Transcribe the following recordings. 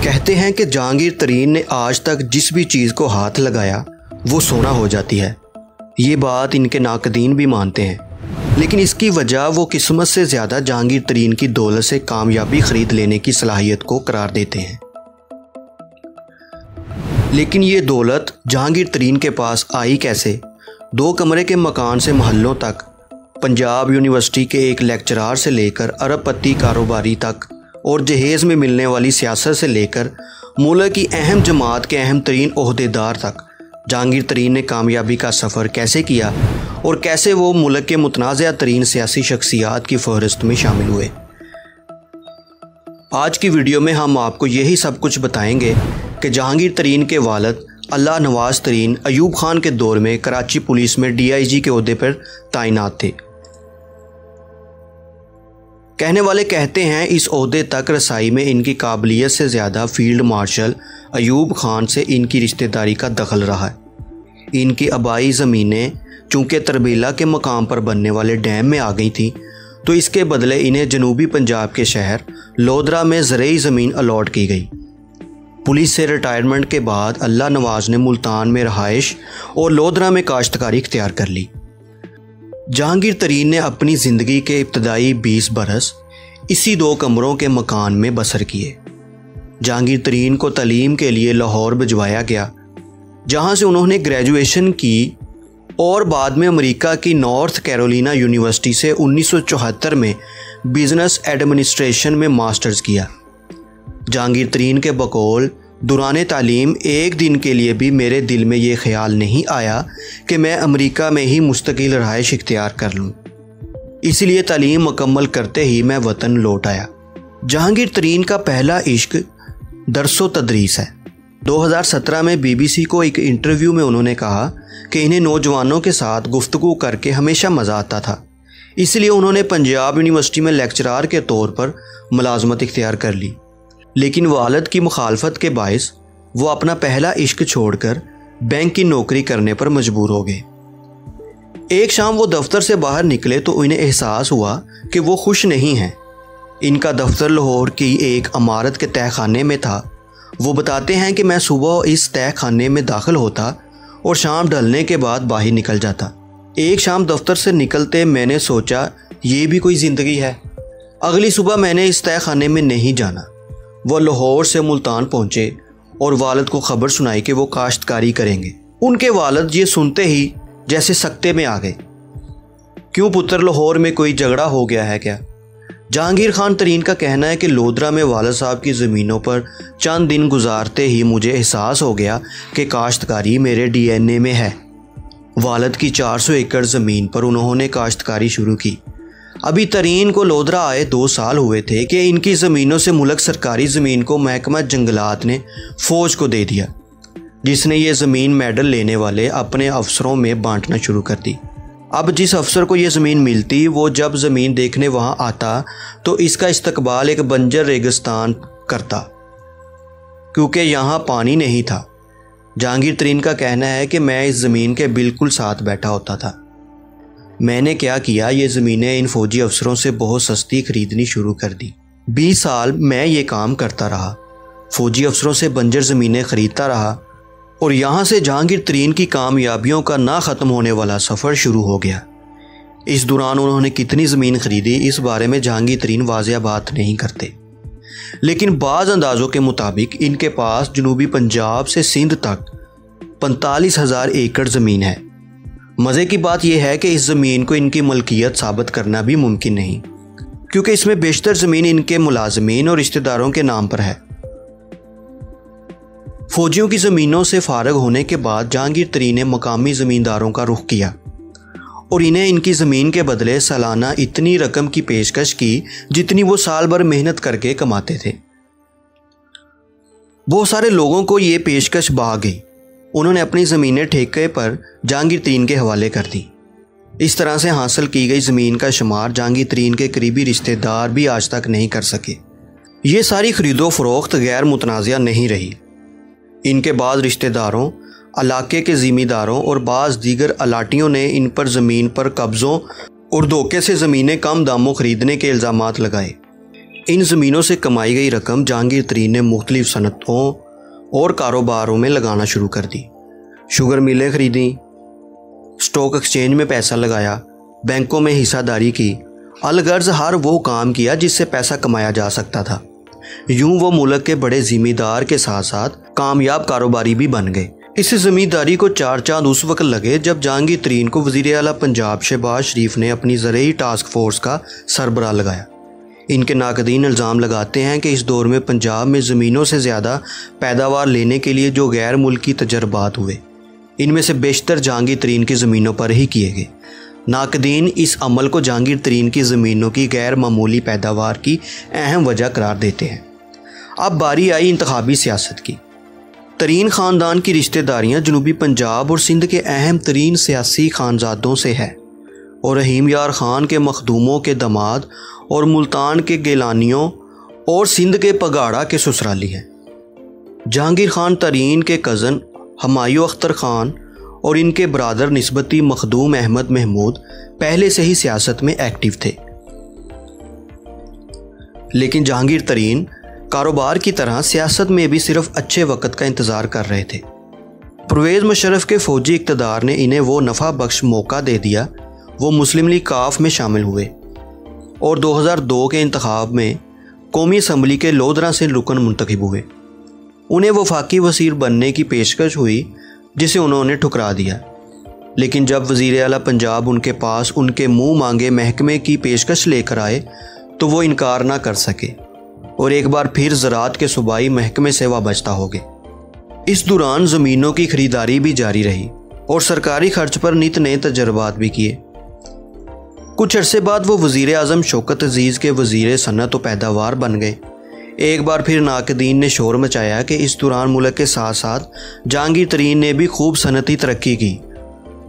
कहते हैं कि जहांगीर तरीन ने आज तक जिस भी चीज़ को हाथ लगाया वो सोना हो जाती है। ये बात इनके नाकदीन भी मानते हैं, लेकिन इसकी वजह वो किस्मत से ज़्यादा जहांगीर तरीन की दौलत से कामयाबी खरीद लेने की सलाहियत को करार देते हैं। लेकिन ये दौलत जहांगीर तरीन के पास आई कैसे? 2 कमरे के मकान से महलों तक, पंजाब यूनिवर्सिटी के एक लेक्चरार से लेकर अरबपति कारोबारी तक और जहेज़ में मिलने वाली सियासत से लेकर मुल्क की अहम जमात के अहम तरीन ओहदेदार तक, जहांगीर तरीन ने कामयाबी का सफ़र कैसे किया और कैसे वो मुल्क के मुतनाज़ा तरीन सियासी शख्सियात की फहरिस्त में शामिल हुए। आज की वीडियो में हम आपको यही सब कुछ बताएंगे कि जहांगीर तरीन के वालिद अल्लाह नवाज़ तरीन अयूब खान के दौर में कराची पुलिस में DIG के ओहदे पर तैनात थे। कहने वाले कहते हैं इस ओहदे तक रसाई में इनकी काबिलियत से ज़्यादा फील्ड मार्शल अयूब खान से इनकी रिश्तेदारी का दखल रहा है। इनकी आबाई ज़मीनें चूँकि तरबीला के मकाम पर बनने वाले डैम में आ गई थी, तो इसके बदले इन्हें जनूबी पंजाब के शहर लोधरा में ज़रई ज़मीन अलॉट की गई। पुलिस से रिटायरमेंट के बाद अल्लाह नवाज़ ने मुल्तान में रहाइश और लोधरा में काश्तकारी इख्तियार कर ली। जहांगीर तरीन ने अपनी ज़िंदगी के इब्तदाई 20 बरस इसी 2 कमरों के मकान में बसर किए। जहांगीर तरीन को तालीम के लिए लाहौर भिजवाया गया, जहां से उन्होंने ग्रेजुएशन की और बाद में अमेरिका की नॉर्थ कैरोलिना यूनिवर्सिटी से 1974 में बिज़नेस एडमिनिस्ट्रेशन में मास्टर्स किया। जहांगीर तरीन के बकौल दौरान तालीम एक दिन के लिए भी मेरे दिल में ये ख्याल नहीं आया कि मैं अमेरिका में ही मुस्तकिल रहाइश इख्तियार कर लूँ। इसलिए तालीम मुकम्मल करते ही मैं वतन लौट आया। जहांगीर तरीन का पहला इश्क दरसो तदरीस है। 2017 में BBC को एक इंटरव्यू में उन्होंने कहा कि इन्हें नौजवानों के साथ गुफ्तगू करके हमेशा मज़ा आता था, इसलिए उन्होंने पंजाब यूनिवर्सिटी में लेक्चरार के तौर पर मुलाजमत इख्तियार कर ली। लेकिन वालिद की मुखालफत के बायस वो अपना पहला इश्क छोड़कर बैंक की नौकरी करने पर मजबूर हो गए। एक शाम वो दफ्तर से बाहर निकले तो उन्हें एहसास हुआ कि वो खुश नहीं हैं। इनका दफ्तर लाहौर की एक इमारत के तहखाने में था। वो बताते हैं कि मैं सुबह इस तहखाने में दाखिल होता और शाम ढलने के बाद बाहर निकल जाता। एक शाम दफ्तर से निकलते मैंने सोचा ये भी कोई ज़िंदगी है। अगली सुबह मैंने इस तहखाने में नहीं जाना। वह लाहौर से मुल्तान पहुँचे और वालिद को खबर सुनाई कि वो काश्तकारी करेंगे। उनके वालिद ये सुनते ही जैसे सकते में आ गए। क्यों पुत्र, लाहौर में कोई झगड़ा हो गया है क्या? जहांगीर खान तरीन का कहना है कि लोधरा में वालिद साहब की ज़मीनों पर चंद दिन गुजारते ही मुझे एहसास हो गया कि काश्तकारी मेरे DNA में है। वालिद की 400 एकड़ ज़मीन पर उन्होंने काश्तकारी शुरू की। अभी तरीन को लोधरा आए 2 साल हुए थे कि इनकी ज़मीनों से मुल्क सरकारी ज़मीन को महकमा जंगलात ने फ़ौज को दे दिया, जिसने ये ज़मीन मेडल लेने वाले अपने अफसरों में बांटना शुरू कर दी। अब जिस अफसर को ये ज़मीन मिलती, वो जब ज़मीन देखने वहाँ आता तो इसका इस्तकबाल एक बंजर रेगिस्तान करता, क्योंकि यहाँ पानी नहीं था। जहांगीर तरीन का कहना है कि मैं इस ज़मीन के बिल्कुल साथ बैठा होता था। मैंने क्या किया, ये ज़मीनें इन फ़ौजी अफसरों से बहुत सस्ती खरीदनी शुरू कर दी। 20 साल मैं ये काम करता रहा, फ़ौजी अफसरों से बंजर ज़मीनें ख़रीदता रहा और यहाँ से जहांगीर तरीन की कामयाबियों का ना ख़त्म होने वाला सफ़र शुरू हो गया। इस दौरान उन्होंने कितनी ज़मीन ख़रीदी, इस बारे में जहांगीर तरीन वाज़ेह बात नहीं करते, लेकिन बाज़ अंदाज़ों के मुताबिक इनके पास जनूबी पंजाब से सिंध तक 45,000 एकड़ ज़मीन है। मज़े की बात यह है कि इस ज़मीन को इनकी मलकियत साबित करना भी मुमकिन नहीं, क्योंकि इसमें बेशतर ज़मीन इनके मुलाजमीन और रिश्तेदारों के नाम पर है। फ़ौजियों की ज़मीनों से फारग होने के बाद जहांगीर तरीन ने मकामी ज़मींदारों का रुख किया और इन्हें इनकी ज़मीन के बदले सालाना इतनी रकम की पेशकश की जितनी वो साल भर मेहनत करके कमाते थे। बहुत सारे लोगों को ये पेशकश भा गई। उन्होंने अपनी ज़मीनें ठेके पर जहांगीर तरीन के हवाले कर दी। इस तरह से हासिल की गई ज़मीन का शुमार जहांगीर तरीन के करीबी रिश्तेदार भी आज तक नहीं कर सके। ये सारी खरीदो फरोख्त गैर मुतनाज़िया नहीं रही। इनके बाद रिश्तेदारों, इलाके के ज़मींदारों और बाज़ दीगर अलाटियों ने इन पर ज़मीन पर कब्ज़ों और धोखे से ज़मीनें कम दामों ख़रीदने के इल्ज़ामात लगाए। इन ज़मीनों से कमाई गई रकम जहांगीर तरीन ने मुख्तलिफ सनतों और कारोबारों में लगाना शुरू कर दी। शुगर मिलें खरीदी, स्टॉक एक्सचेंज में पैसा लगाया, बैंकों में हिस्सादारी की, अलगर्ज हर वो काम किया जिससे पैसा कमाया जा सकता था। यूं वो मुल्क के बड़े जिम्मेदार के साथ साथ कामयाब कारोबारी भी बन गए। इस जिम्मेदारी को चार चांद उस वक्त लगे जब जहांगीर तरीन को वज़ीर आला पंजाब शहबाज शरीफ ने अपनी ज़रूरी टास्क फोर्स का सरबराह लगाया। इनके नाकदीन इल्ज़ाम लगाते हैं कि इस दौर में पंजाब में ज़मीनों से ज़्यादा पैदावार लेने के लिए जो गैर मुल्की तजर्बात हुए, इनमें से बेशतर जहांगीर तरीन की ज़मीनों पर ही किए गए। नाकदीन इस अमल को जहांगीर तरीन की ज़मीनों की गैर मामूली पैदावार की अहम वजह करार देते हैं। अब बारी आई इंतखाबी सियासत की। तरीन ख़ानदान की रिश्तेदारियाँ जनूबी पंजाब और सिंध के अहम तरीन सियासी खानजादों से है और रहीम यार ख़ान के मखदूमों के दमाद और मुल्तान के गिलानियों और सिंध के पगाड़ा के ससुराली हैं। जहांगीर ख़ान तरीन के कज़न हमायूं अख्तर ख़ान और इनके ब्रादर निस्बती मखदूम अहमद महमूद पहले से ही सियासत में एक्टिव थे, लेकिन जहांगीर तरीन कारोबार की तरह सियासत में भी सिर्फ अच्छे वक्त का इंतज़ार कर रहे थे। परवेज़ मुशर्रफ के फ़ौजी इक़्तिदार ने इन्हें वो नफ़ा बख्श मौका दे दिया। वो मुस्लिम लीग काफ में शामिल हुए और 2002 के इंतखाब में कौमी असम्बली के लोधरा से रुकन मुंतखब हुए। उन्हें वफाकी वज़ीर बनने की पेशकश हुई जिसे उन्होंने ठुकरा दिया, लेकिन जब वज़ीर आला पंजाब उनके पास उनके मुँह मांगे महकमे की पेशकश लेकर आए तो वो इनकार ना कर सके और एक बार फिर ज़राअत के सूबाई महकमे से वाबस्ता हो गए। इस दौरान ज़मीनों की खरीदारी भी जारी रही और सरकारी खर्च पर नित नए तजर्बात भी किए। कुछ अरसे बाद वो वज़ीर आज़म शौकत अजीज़ के वज़ीर सनत व पैदावार बन गए। एक बार फिर नाकदीन ने शोर मचाया कि इस दौरान मुल्क के साथ साथ जहांगीर तरीन ने भी खूब सनती तरक्की की।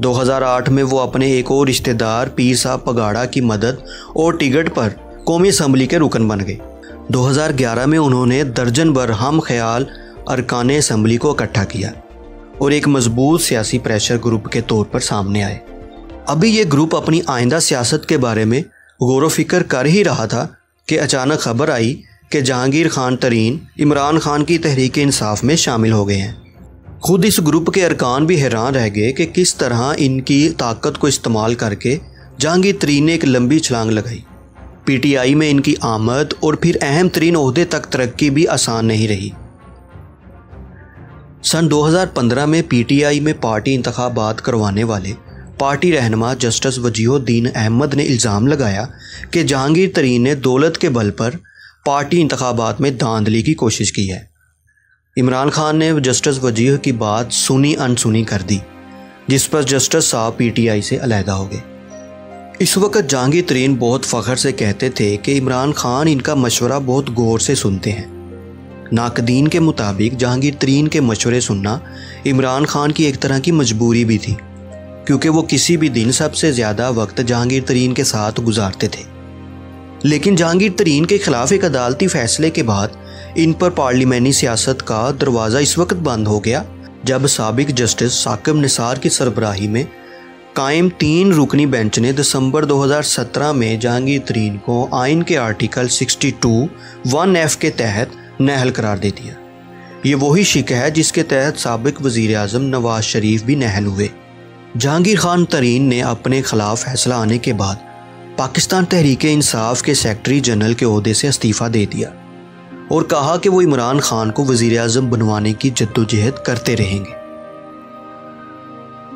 2008 में वो अपने एक और रिश्तेदार पीर साहब पगाड़ा की मदद और टिकट पर कौमी असम्बली के रुकन बन गए। 2011 में उन्होंने दर्जन भर हम ख्याल अरकान असम्बली को इकट्ठा किया और एक मजबूत सियासी प्रेशर ग्रुप के तौर पर सामने आए। अभी ये ग्रुप अपनी आइंदा सियासत के बारे में गौर व फिक्र कर ही रहा था कि अचानक खबर आई कि जहांगीर ख़ान तरीन इमरान ख़ान की तहरीक इंसाफ में शामिल हो गए हैं। खुद इस ग्रुप के अरकान भी हैरान रह गए कि किस तरह इनकी ताकत को इस्तेमाल करके जहांगीर तरीन ने एक लंबी छलांग लगाई। पीटीआई में इनकी आमद और फिर अहम तरीन ओहदे तक तरक्की भी आसान नहीं रही। सन 2015 में पीटीआई में पार्टी इंतखाबात करवाने वाले पार्टी रहनुमा जस्टिस वजीहुद्दीन अहमद ने इल्ज़ाम लगाया कि जहांगीर तरीन ने दौलत के बल पर पार्टी इंतखाबात में धांधली की कोशिश की है। इमरान ख़ान ने जस्टिस वजीह की बात सुनी अनसुनी कर दी, जिस पर जस्टिस साहब पीटीआई से अलहदा हो गए। इस वक्त जहांगीर तरीन बहुत फ़ख्र से कहते थे कि इमरान ख़ान इनका मशवरा बहुत गौर से सुनते हैं। नाकदीन के मुताबिक जहांगीर तरीन के मशवरे सुनना इमरान ख़ान की एक तरह की मजबूरी भी थी, क्योंकि वो किसी भी दिन सबसे ज़्यादा वक्त जहांगीर तरीन के साथ गुजारते थे। लेकिन जहांगीर तरीन के खिलाफ एक अदालती फ़ैसले के बाद इन पर पार्लिमानी सियासत का दरवाज़ा इस वक्त बंद हो गया जब साबिक जस्टिस साकिब निसार की सरबराही में कायम 3 रुकनी बेंच ने दिसंबर 2017 में जहांगीर तरीन को आइन के आर्टिकल 62(1)(f) के तहत नाअहल करार दे दिया। ये वही शिक है जिसके तहत साबिक वज़ीर आज़म नवाज शरीफ भी नाअहल हुए। जहांगीर ख़ान तरीन ने अपने खिलाफ फैसला आने के बाद पाकिस्तान तहरीक इंसाफ के सेक्रेटरी जनरल के ओहदे से इस्तीफ़ा दे दिया और कहा कि वो इमरान ख़ान को वज़ीर आज़म बनवाने की जद्दोजहद करते रहेंगे।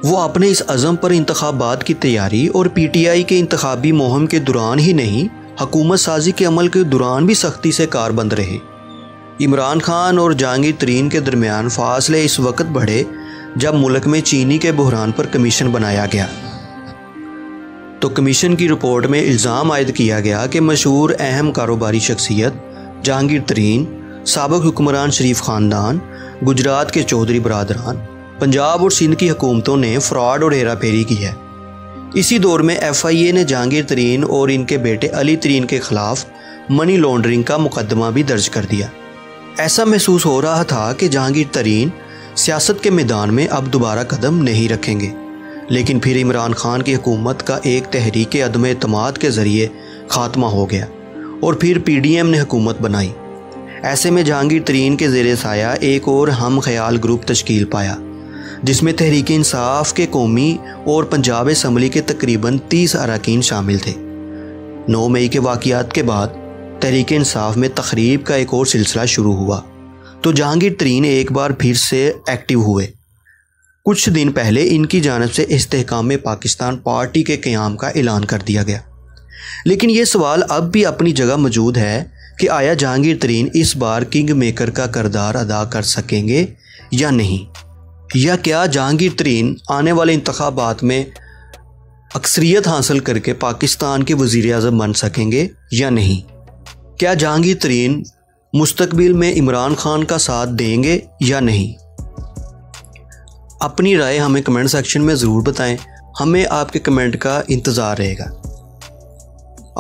वो अपने इस अज़म पर इंतखाबात की तैयारी और पीटीआई के इंतखाबी मुहिम के दौरान ही नहीं, हुकूमत साजी के अमल के दौरान भी सख्ती से कारबंद रहे। इमरान ख़ान और जहांगीर तरीन के दरमियान फासले इस वक्त बढ़े जब मुल्क में चीनी के बहरान पर कमीशन बनाया गया। तो कमीशन की रिपोर्ट में इल्ज़ाम आयद किया गया कि मशहूर अहम कारोबारी शख्सियत जहांगीर तरीन, साबिक हुक्मरान शरीफ ख़ानदान, गुजरात के चौधरी बरादरान, पंजाब और सिंध की हुकूमतों ने फ्रॉड और हेरा फेरी की है। इसी दौर में FIA ने जहांगीर तरीन और इनके बेटे अली तरीन के खिलाफ मनी लॉन्ड्रिंग का मुकदमा भी दर्ज कर दिया। ऐसा महसूस हो रहा था कि जहांगीर तरीन सियासत के मैदान में अब दोबारा कदम नहीं रखेंगे, लेकिन फिर इमरान ख़ान की हुकूमत का एक तहरीक अदम एतमाद के ज़रिए ख़ात्मा हो गया और फिर PDM ने हुकूमत बनाई। ऐसे में जहांगीर तरीन के ज़ेरे साया एक और हम ख्याल ग्रुप तश्कील पाया, जिसमें तहरीक इंसाफ के कौमी और पंजाब असम्बली के तकरीबन 30 अरकान शामिल थे। 9 मई के वाक़यात के बाद तहरीक इंसाफ में तकरीब का एक और सिलसिला शुरू हुआ तो जहांगीर तरीन एक बार फिर से एक्टिव हुए। कुछ दिन पहले इनकी जानिब से इस्तेहकाम पाकिस्तान पार्टी के क़याम का ऐलान कर दिया गया। लेकिन ये सवाल अब भी अपनी जगह मौजूद है कि आया जहांगीर तरीन इस बार किंग मेकर का किरदार अदा कर सकेंगे या नहीं, या क्या जहांगीर तरीन आने वाले इंतखाबात में अक्सरियत हासिल करके पाकिस्तान के वज़ीर आज़म बन सकेंगे या नहीं। क्या जहांगीर तरीन मुस्तकबिल में इमरान खान का साथ देंगे या नहीं। अपनी राय हमें कमेंट सेक्शन में ज़रूर बताएं, हमें आपके कमेंट का इंतज़ार रहेगा।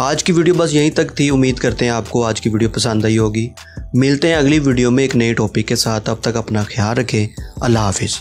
आज की वीडियो बस यहीं तक थी। उम्मीद करते हैं आपको आज की वीडियो पसंद आई होगी। मिलते हैं अगली वीडियो में एक नए टॉपिक के साथ। तब तक अपना ख्याल रखें। अल्लाह हाफिज़।